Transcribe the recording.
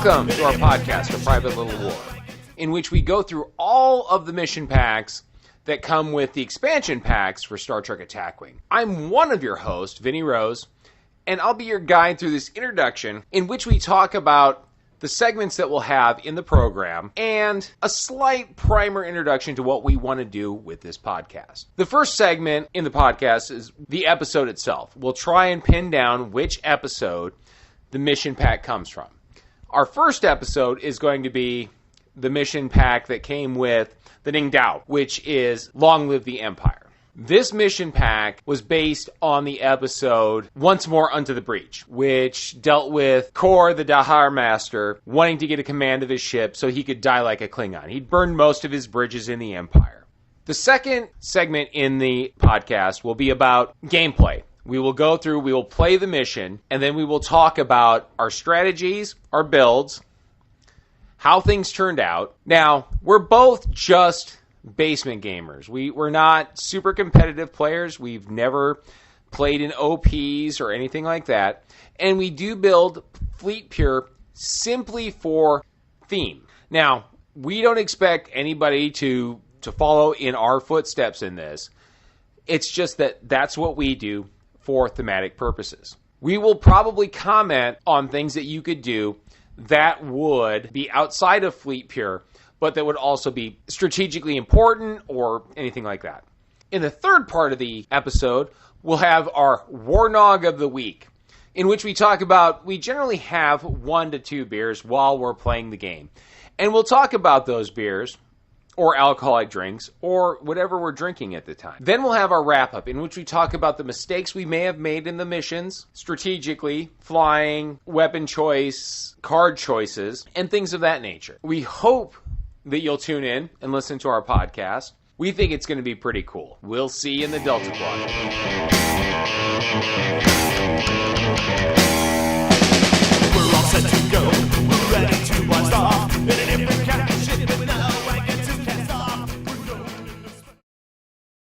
Welcome to our podcast, A Private Little War, in which we go through all of the mission packs that come with the expansion packs for Star Trek Attack Wing. I'm one of your hosts, Vinny Rose, and I'll be your guide through this introduction in which we talk about the segments that we'll have in the program and a slight primer introduction to what we want to do with this podcast. The first segment in the podcast is the episode itself. We'll try and pin down which episode the mission pack comes from. Our first episode is going to be the mission pack that came with the Ning Dao, which is Long Live the Empire. This mission pack was based on the episode Once More Unto the Breach, which dealt with Kor, the Dahar Master, wanting to get a command of his ship so he could die like a Klingon. He'd burned most of his bridges in the Empire. The second segment in the podcast will be about gameplay. We will go through, we will play the mission, and then we will talk about our strategies, our builds, how things turned out. Now, we're both just basement gamers. We're not super competitive players. We've never played in OPs or anything like that. And we do build Fleet Pure simply for theme. Now, we don't expect anybody to follow in our footsteps in this. It's just that that's what we do for thematic purposes. We will probably comment on things that you could do that would be outside of Fleet Pure, but that would also be strategically important or anything like that. In the third part of the episode, we'll have our Warnog of the Week, in which we talk about, we generally have 1 to 2 beers while we're playing the game. And we'll talk about those beers, or alcoholic drinks, or whatever we're drinking at the time. Then we'll have our wrap-up, in which we talk about the mistakes we may have made in the missions, strategically, flying, weapon choice, card choices, and things of that nature. We hope that you'll tune in and listen to our podcast. We think it's going to be pretty cool. We'll see you in the Delta Quadrant.